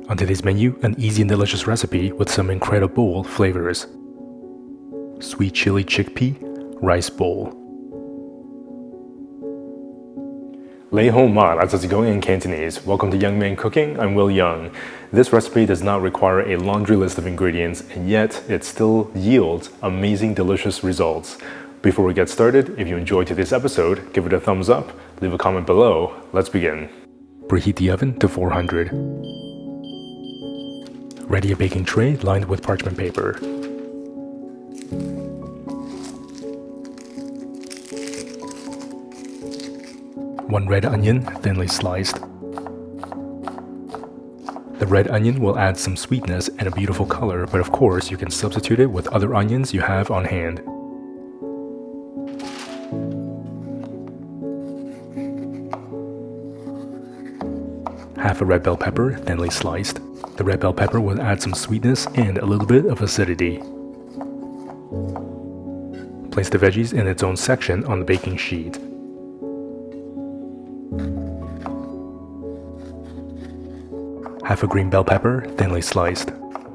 On today's menu, an easy and delicious recipe with some incredible flavors. Sweet chili chickpea rice bowl. 你好嘛，來自講in Cantonese. Welcome to Young Man Cooking. I'm Will Yeung. This recipe does not require a laundry list of ingredients, and yet it still yields amazing, delicious results. Before we get started, if you enjoyed today's episode, give it a thumbs up, leave a comment below. Let's begin. Preheat the oven to 400. Ready a baking tray lined with parchment paper. One red onion, thinly sliced. The red onion will add some sweetness and a beautiful color, but of course you can substitute it with other onions you have on hand. Half a red bell pepper, thinly sliced. The red bell pepper will add some sweetness and a little bit of acidity. Place the veggies in its own section on the baking sheet. Half a green bell pepper, thinly sliced.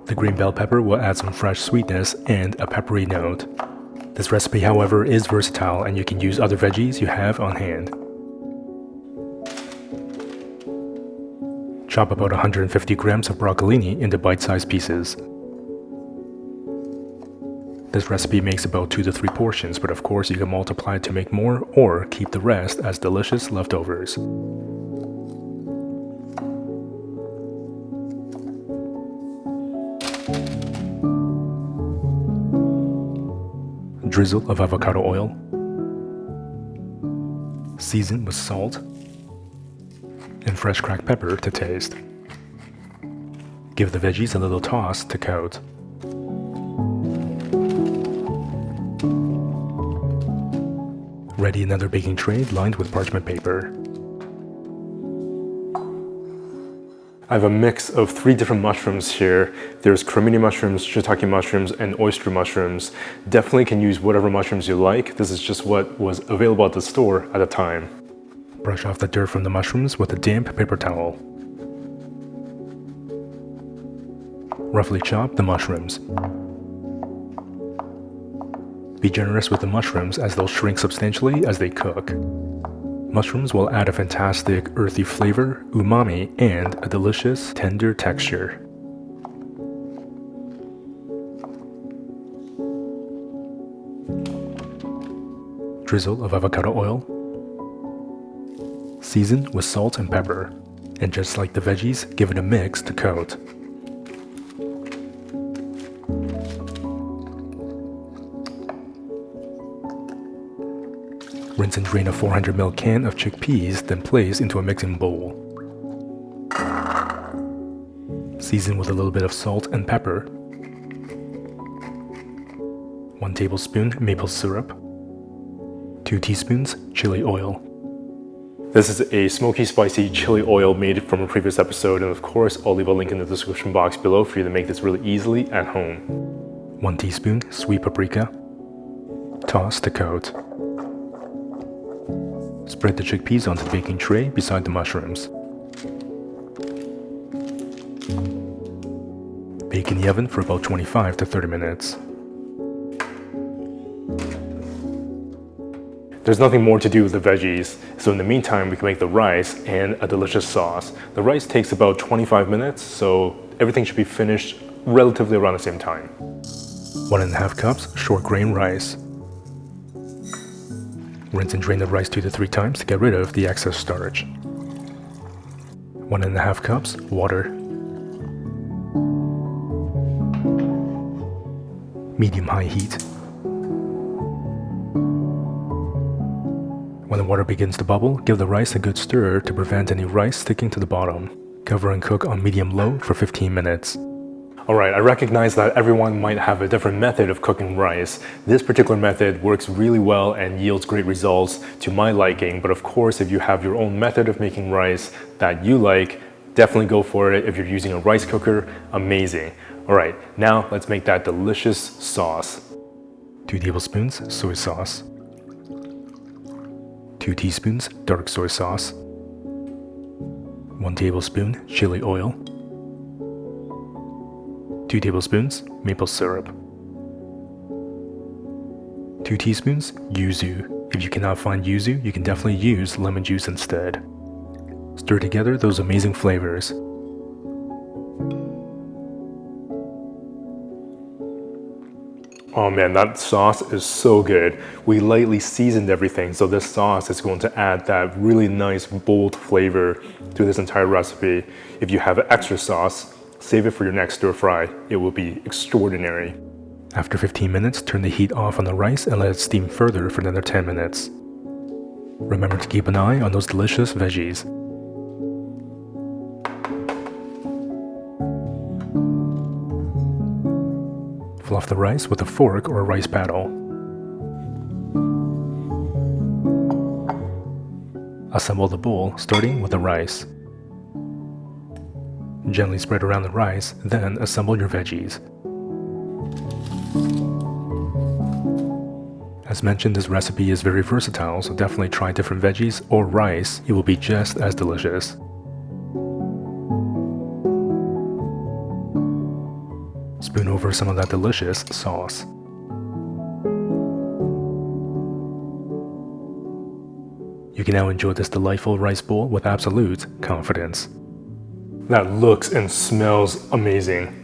The green bell pepper will add some fresh sweetness and a peppery note. This recipe, however, is versatile and you can use other veggies you have on hand. Chop about 150 grams of broccolini into bite-sized pieces. This recipe makes about 2 to 3 portions, but of course you can multiply it to make more or keep the rest as delicious leftovers. Drizzle of avocado oil. Season with salt and fresh cracked pepper to taste. Give the veggies a little toss to coat. Ready another baking tray lined with parchment paper. I have a mix of 3 different mushrooms here. There's cremini mushrooms, shiitake mushrooms, and oyster mushrooms. Definitely can use whatever mushrooms you like. This is just what was available at the store at the time. Brush off the dirt from the mushrooms with a damp paper towel. Roughly chop the mushrooms. Be generous with the mushrooms as they'll shrink substantially as they cook. Mushrooms will add a fantastic earthy flavor, umami, and a delicious, tender texture. Drizzle of avocado oil. Season with salt and pepper. And just like the veggies, give it a mix to coat. Rinse and drain a 400 ml can of chickpeas, then place into a mixing bowl. Season with a little bit of salt and pepper. 1 tablespoon maple syrup. 2 teaspoons chili oil. This is a smoky spicy chili oil made from a previous episode, and of course I'll leave a link in the description box below for you to make this really easily at home. 1 teaspoon sweet paprika. Toss to coat. Spread the chickpeas onto the baking tray beside the mushrooms. Bake in the oven for about 25 to 30 minutes. There's nothing more to do with the veggies, so in the meantime we can make the rice and a delicious sauce. The rice takes about 25 minutes, so everything should be finished relatively around the same time. 1.5 cups short grain rice. Rinse and drain the rice 2 to 3 times to get rid of the excess starch. 1.5 cups water. Medium-high heat. When the water begins to bubble, give the rice a good stir to prevent any rice sticking to the bottom. Cover and cook on medium-low for 15 minutes. Alright, I recognize that everyone might have a different method of cooking rice. This particular method works really well and yields great results to my liking, but of course if you have your own method of making rice that you like, definitely go for it. If you're using a rice cooker, amazing. Alright, now let's make that delicious sauce. 2 tablespoons soy sauce. 2 teaspoons dark soy sauce. 1 tablespoon chili oil. 2 tablespoons maple syrup, 2 teaspoons yuzu. If you cannot find yuzu, you can definitely use lemon juice instead. Stir together those amazing flavors. Oh man, that sauce is so good. We lightly seasoned everything, so this sauce is going to add that really nice, bold flavor to this entire recipe. If you have extra sauce, save it for your next stir fry. It will be extraordinary. After 15 minutes, turn the heat off on the rice and let it steam further for another 10 minutes. Remember to keep an eye on those delicious veggies. Fluff the rice with a fork or a rice paddle. Assemble the bowl, starting with the rice. Gently spread around the rice, then assemble your veggies. As mentioned, this recipe is very versatile, so definitely try different veggies or rice. It will be just as delicious. Spoon over some of that delicious sauce. You can now enjoy this delightful rice bowl with absolute confidence. That looks and smells amazing.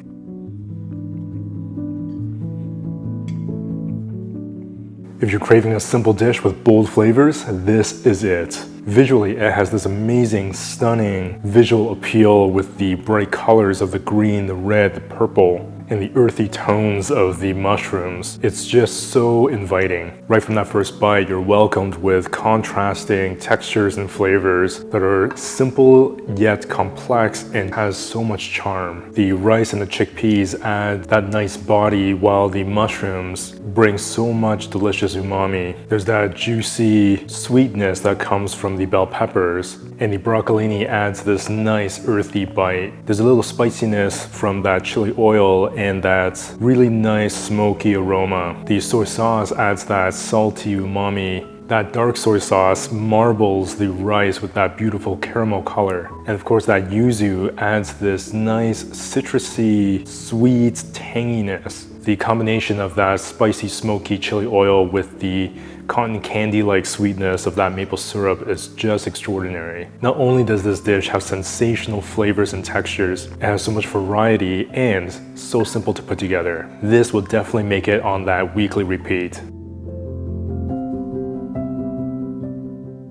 If you're craving a simple dish with bold flavors, this is it. Visually, it has this amazing, stunning visual appeal with the bright colors of the green, the red, the purple, and the earthy tones of the mushrooms. It's just so inviting. Right from that first bite, you're welcomed with contrasting textures and flavors that are simple yet complex and has so much charm. The rice and the chickpeas add that nice body while the mushrooms bring so much delicious umami. There's that juicy sweetness that comes from the bell peppers, and the broccolini adds this nice earthy bite. There's a little spiciness from that chili oil and that really nice smoky aroma. The soy sauce adds that salty umami. That dark soy sauce marbles the rice with that beautiful caramel color. And of course that yuzu adds this nice citrusy, sweet tanginess. The combination of that spicy, smoky chili oil with the cotton candy-like sweetness of that maple syrup is just extraordinary. Not only does this dish have sensational flavors and textures, it has so much variety and so simple to put together. This will definitely make it on that weekly repeat.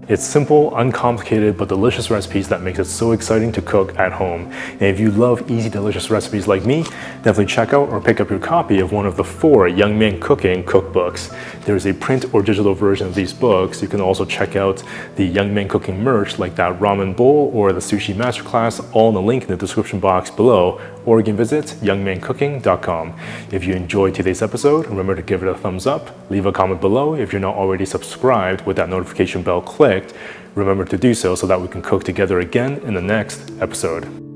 It's simple, uncomplicated, but delicious recipes that makes it so exciting to cook at home. And if you love easy, delicious recipes like me, definitely check out or pick up your copy of one of the 4 Young Man Cooking cookbooks. There's a print or digital version of these books. You can also check out the Young Man Cooking merch like that ramen bowl or the sushi masterclass, all in the link in the description box below, or you can visit youngmancooking.com. If you enjoyed today's episode, remember to give it a thumbs up, leave a comment below. If you're not already subscribed with that notification bell clicked, remember to do so that we can cook together again in the next episode.